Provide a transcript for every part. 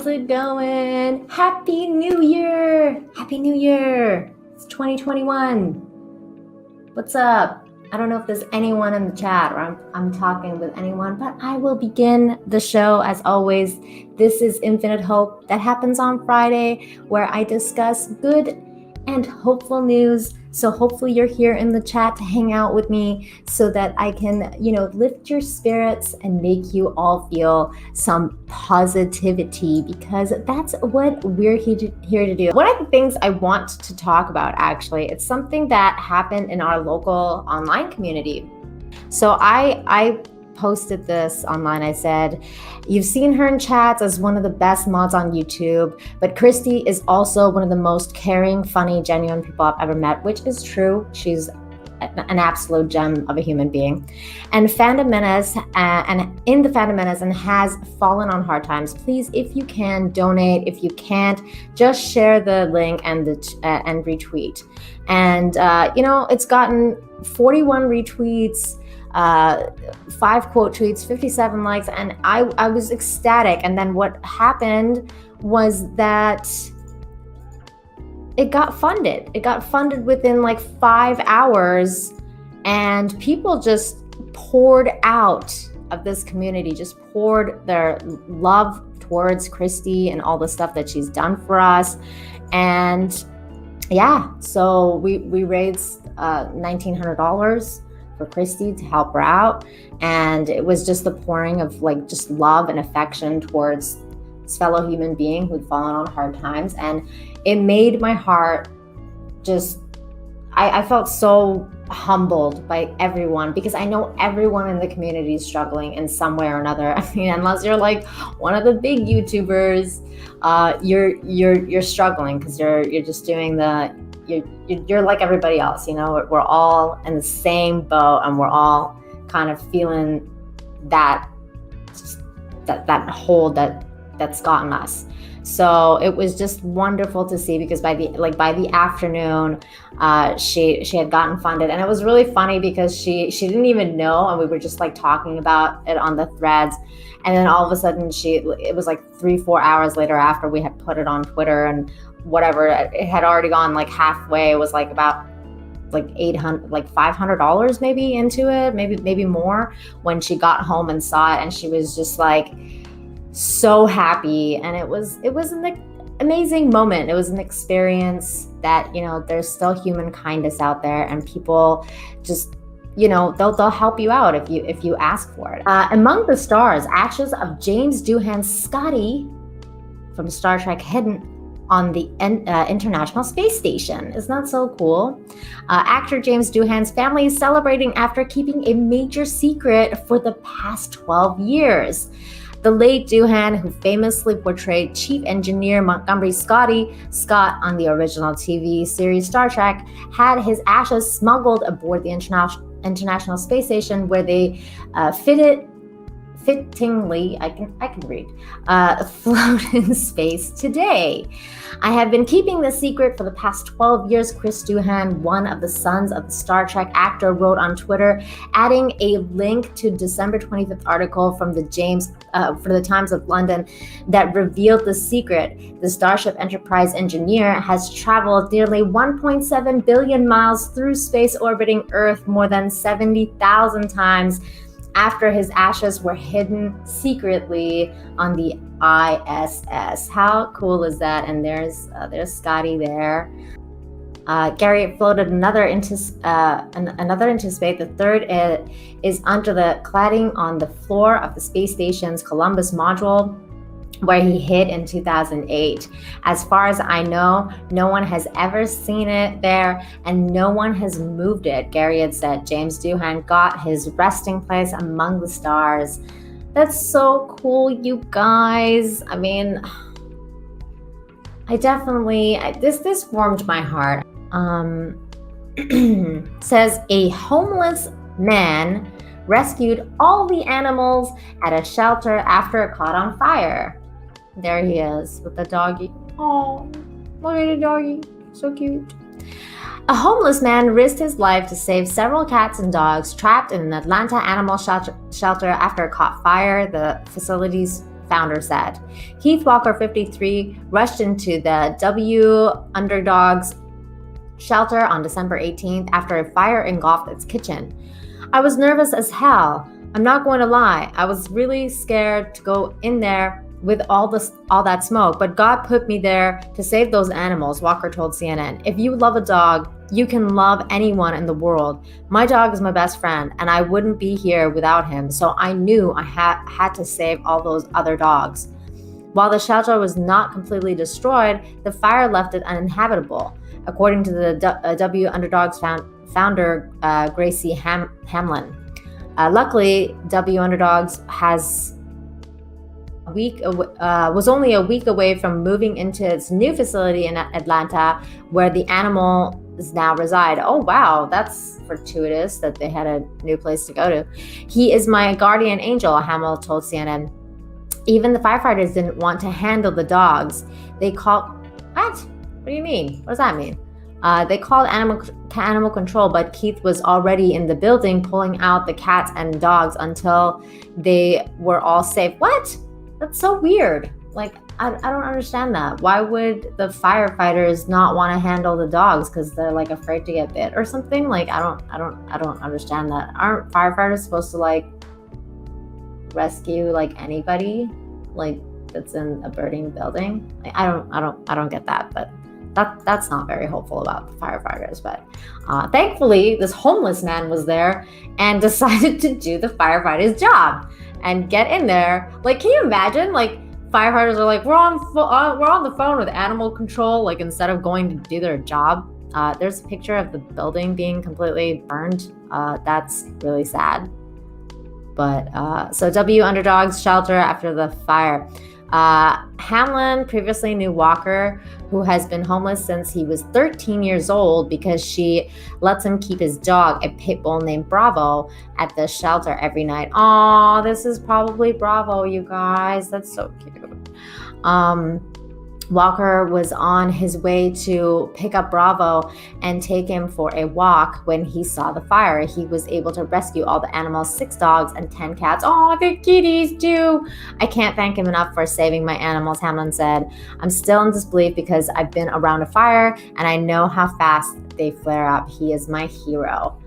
it going? Happy New Year! Happy New Year! It's 2021. What's up? I don't know if there's anyone in the chat or I'm talking with anyone, but I will begin the show as always. This is Infinite Hope that happens on Friday, where I discuss good and hopeful news. So hopefully you're here in the chat to hang out with me so that I can, lift your spirits and make you all feel some positivity, because that's what we're here to do. One of the things I want to talk about, actually, it's something that happened in our local online community. So I posted this online. I said, you've seen her in chats as one of the best mods on YouTube, but Christy is also one of the most caring, funny, genuine people I've ever met, which is true. She's an absolute gem of a human being. And Fandom Menace, and in the Fandom Menace, and has fallen on hard times. Please, if you can, donate. If you can't, just share the link and retweet. And it's gotten 41 retweets, 5 quote tweets, 57 likes, and I was ecstatic. And then what happened was that it got funded. It got funded within like 5 hours, and people just poured out of this community, just poured their love towards Christy and all the stuff that she's done for us. And yeah, so we raised $1,900 for Christy to help her out. And it was just the pouring of just love and affection towards this fellow human being who'd fallen on hard times. And it made my heart I felt so humbled by everyone, because I know everyone in the community is struggling in some way or another. I mean, unless you're like one of the big YouTubers, you're struggling, because you're just doing you're like everybody else, we're all in the same boat, and we're all kind of feeling that hole that's gotten us. So it was just wonderful to see, because by the afternoon, she had gotten funded. And it was really funny because she didn't even know, and we were just talking about it on the threads. And then all of a sudden it was 3-4 hours later, after we had put it on Twitter and whatever, it had already gone halfway. It was about $500 maybe into it, maybe more, when she got home and saw it. And she was just so happy. And it was an amazing moment. It was an experience that, there's still human kindness out there, and people just, they'll help you out if you ask for it. Among the stars, ashes of James Doohan Scotty from Star Trek hidden on the International Space Station. Isn't that so cool? Actor James Doohan's family is celebrating after keeping a major secret for the past 12 years. The late Doohan, who famously portrayed Chief Engineer Montgomery Scott on the original TV series Star Trek, had his ashes smuggled aboard the International Space Station, where they fittingly, I can read, float in space today. I have been keeping this secret for the past 12 years, Chris Doohan, one of the sons of the Star Trek actor, wrote on Twitter, adding a link to December 25th article from the Times of London that revealed the secret. The Starship Enterprise engineer has traveled nearly 1.7 billion miles through space, orbiting Earth more than 70,000 times after his ashes were hidden secretly on the ISS. How cool is that? And there's Scotty there. Gary floated another into space. The third is under the cladding on the floor of the space station's Columbus module, where he hid in 2008. As far as I know, no one has ever seen it there, and no one has moved it, Gary had said. James Doohan got his resting place among the stars. That's so cool, you guys. I mean, this warmed my heart. Says a homeless man rescued all the animals at a shelter after it caught on fire. There he is with the doggy. Oh, look at the doggy. So cute. A homeless man risked his life to save several cats and dogs trapped in an Atlanta animal shelter after it caught fire, the facility's founder said. Keith Walker, 53, rushed into the W Underdogs shelter on December 18th after a fire engulfed its kitchen. I was nervous as hell. I'm not going to lie. I was really scared to go in there with all that smoke, but God put me there to save those animals, Walker told CNN. If you love a dog, you can love anyone in the world. My dog is my best friend, and I wouldn't be here without him, so I knew I had to save all those other dogs. While the shelter was not completely destroyed, the fire left it uninhabitable, according to the W Underdogs founder Gracie Hamlin. Luckily, W Underdogs was only a week away from moving into its new facility in Atlanta, where the animals now reside. Oh wow, that's fortuitous that they had a new place to go to. He is my guardian angel, Hamill told CNN. Even the firefighters didn't want to handle the dogs. They called, what do you mean? What does that mean? They called animal control, but Keith was already in the building pulling out the cats and dogs until they were all safe. What? That's so weird. Like, I don't understand that. Why would the firefighters not want to handle the dogs? Because they're like afraid to get bit or something? Like, I don't understand that. Aren't firefighters supposed to like rescue like anybody like that's in a burning building? Like, I don't get that, but that's not very hopeful about the firefighters. But thankfully, this homeless man was there and decided to do the firefighters' job and get in there. Like, can you imagine? Like, firefighters are like, we're on the phone with animal control. Like, instead of going to do their job. There's a picture of the building being completely burned. That's really sad. But so W Underdogs shelter after the fire. Hamlin previously knew Walker, who has been homeless since he was 13 years old because she lets him keep his dog, a pit bull named Bravo, at the shelter every night. Aw, this is probably Bravo, you guys. That's so cute. Walker was on his way to pick up Bravo and take him for a walk when he saw the fire. He was able to rescue all the animals, 6 dogs and 10 cats. Oh, the kitties too. I can't thank him enough for saving my animals, Hamlin said. I'm still in disbelief because I've been around a fire and I know how fast they flare up. He is my hero.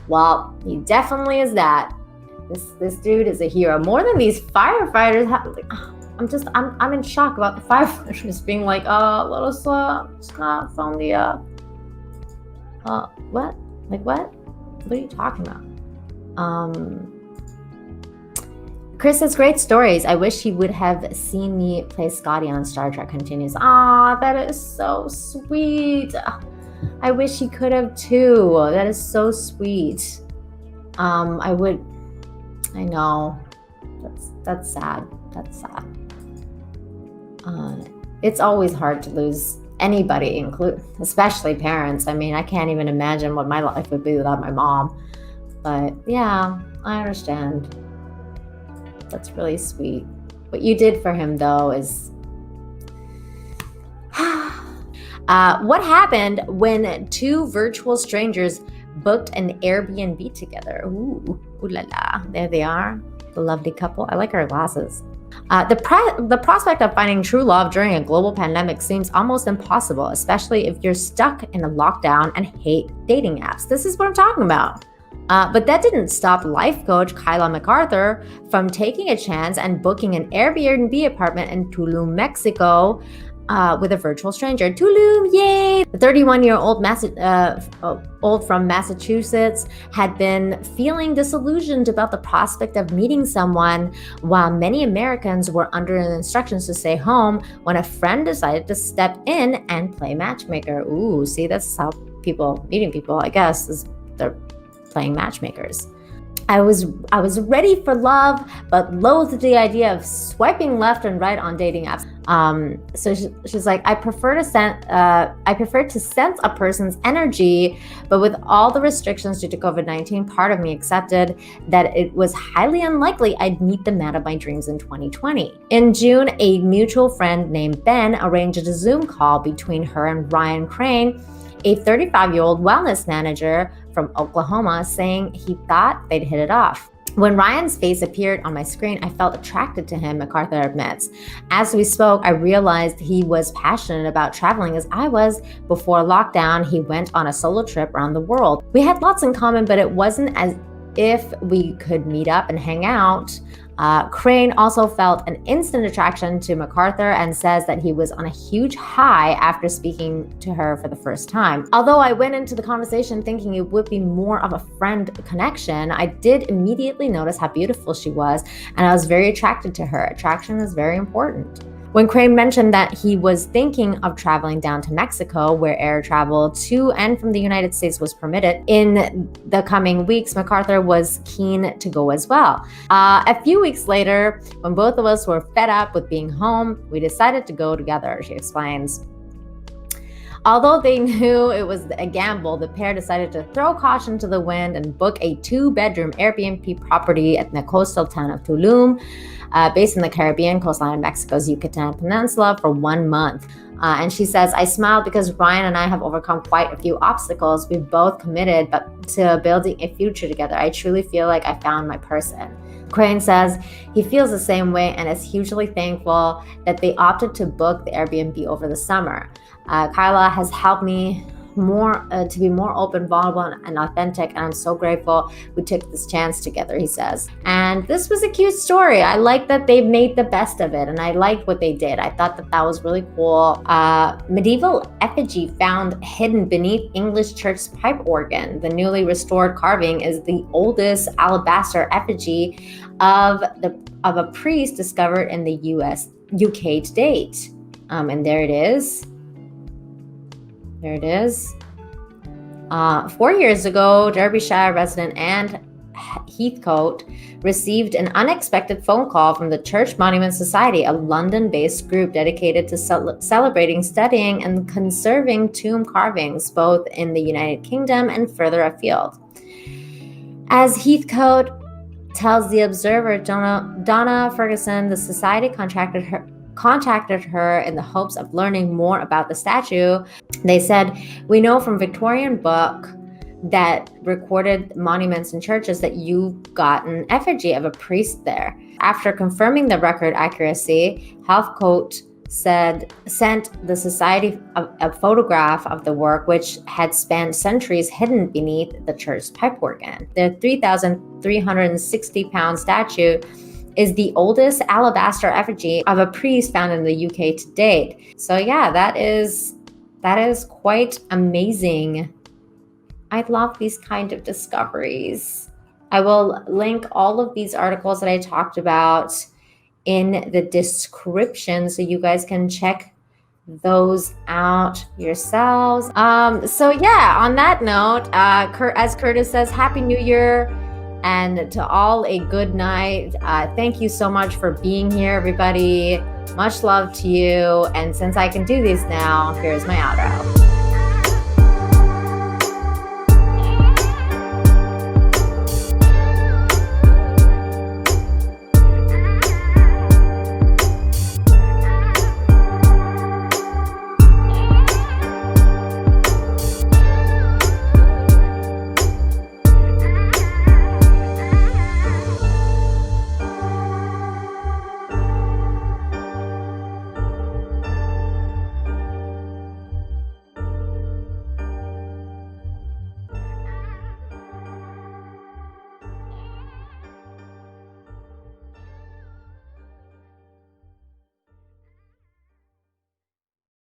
Well, he definitely is that. This dude is a hero. More than these firefighters have, like, I'm in shock about the firefighters being like, let us phone the what? Like what? What are you talking about? Chris says, great stories. I wish he would have seen me play Scotty on Star Trek continues. That is so sweet. I wish he could have too. That is so sweet. I know. That's sad. That's sad. It's always hard to lose anybody, especially parents. I mean, I can't even imagine what my life would be without my mom. But yeah, I understand. That's really sweet. What you did for him, though, is... what happened when 2 virtual strangers booked an Airbnb together? Ooh la la. There they are. The lovely couple. I like her glasses. The prospect of finding true love during a global pandemic seems almost impossible, especially if you're stuck in a lockdown and hate dating apps. This is what I'm talking about. But that didn't stop life coach Kyla MacArthur from taking a chance and booking an Airbnb apartment in Tulum, Mexico, with a virtual stranger. Tulum, yay! The 31-year-old old from Massachusetts had been feeling disillusioned about the prospect of meeting someone, while many Americans were under instructions to stay home when a friend decided to step in and play matchmaker. Ooh, see, that's how meeting people, I guess, is they're playing matchmakers. I was ready for love, but loathed the idea of swiping left and right on dating apps. So she's like, I prefer to sense a person's energy, but with all the restrictions due to COVID-19, part of me accepted that it was highly unlikely I'd meet the man of my dreams in 2020. In June, a mutual friend named Ben arranged a Zoom call between her and Ryan Crane, a 35-year-old wellness manager from Oklahoma, saying he thought they'd hit it off. When Ryan's face appeared on my screen, I felt attracted to him, MacArthur admits. As we spoke, I realized he was passionate about traveling as I was. Before lockdown, he went on a solo trip around the world. We had lots in common, but it wasn't as if we could meet up and hang out. Crane also felt an instant attraction to MacArthur and says that he was on a huge high after speaking to her for the first time. Although I went into the conversation thinking it would be more of a friend connection, I did immediately notice how beautiful she was, and I was very attracted to her. Attraction is very important. When Crane mentioned that he was thinking of traveling down to Mexico, where air travel to and from the United States was permitted in the coming weeks, MacArthur was keen to go as well. A few weeks later, when both of us were fed up with being home, we decided to go together, she explains. Although they knew it was a gamble, the pair decided to throw caution to the wind and book a 2-bedroom Airbnb property at the coastal town of Tulum, based in the Caribbean coastline of Mexico's Yucatan Peninsula, for 1 month. And she says, I smiled because Ryan and I have overcome quite a few obstacles. We've both committed to building a future together. I truly feel like I found my person. Crane says he feels the same way and is hugely thankful that they opted to book the Airbnb over the summer. Kyla has helped me to be more open, vulnerable, and authentic, and I'm so grateful we took this chance together, he says. And this was a cute story. I like that they made the best of it, and I liked what they did. I thought that was really cool. Medieval effigy found hidden beneath English church pipe organ. The newly restored carving is the oldest alabaster effigy of a priest discovered in the UK to date. And there it is. There it is. 4 years ago, Derbyshire resident Anne Heathcote received an unexpected phone call from the Church Monument Society, a London-based group dedicated to celebrating, studying, and conserving tomb carvings, both in the United Kingdom and further afield. As Heathcote tells The Observer, Donna Ferguson, the society contacted her in the hopes of learning more about the statue. They said, we know from Victorian book that recorded monuments and churches that you've got an effigy of a priest there. After confirming the record accuracy, Heathcote sent the society a photograph of the work, which had spent centuries hidden beneath the church's pipe organ. The 3,360-pound statue is the oldest alabaster effigy of a priest found in the UK to date. So yeah, that is quite amazing. I love these kind of discoveries. I will link all of these articles that I talked about in the description so you guys can check those out yourselves. So yeah, on that note, as Curtis says, Happy New Year. And to all, a good night. Thank you so much for being here, everybody. Much love to you. And since I can do these now, here's my outro.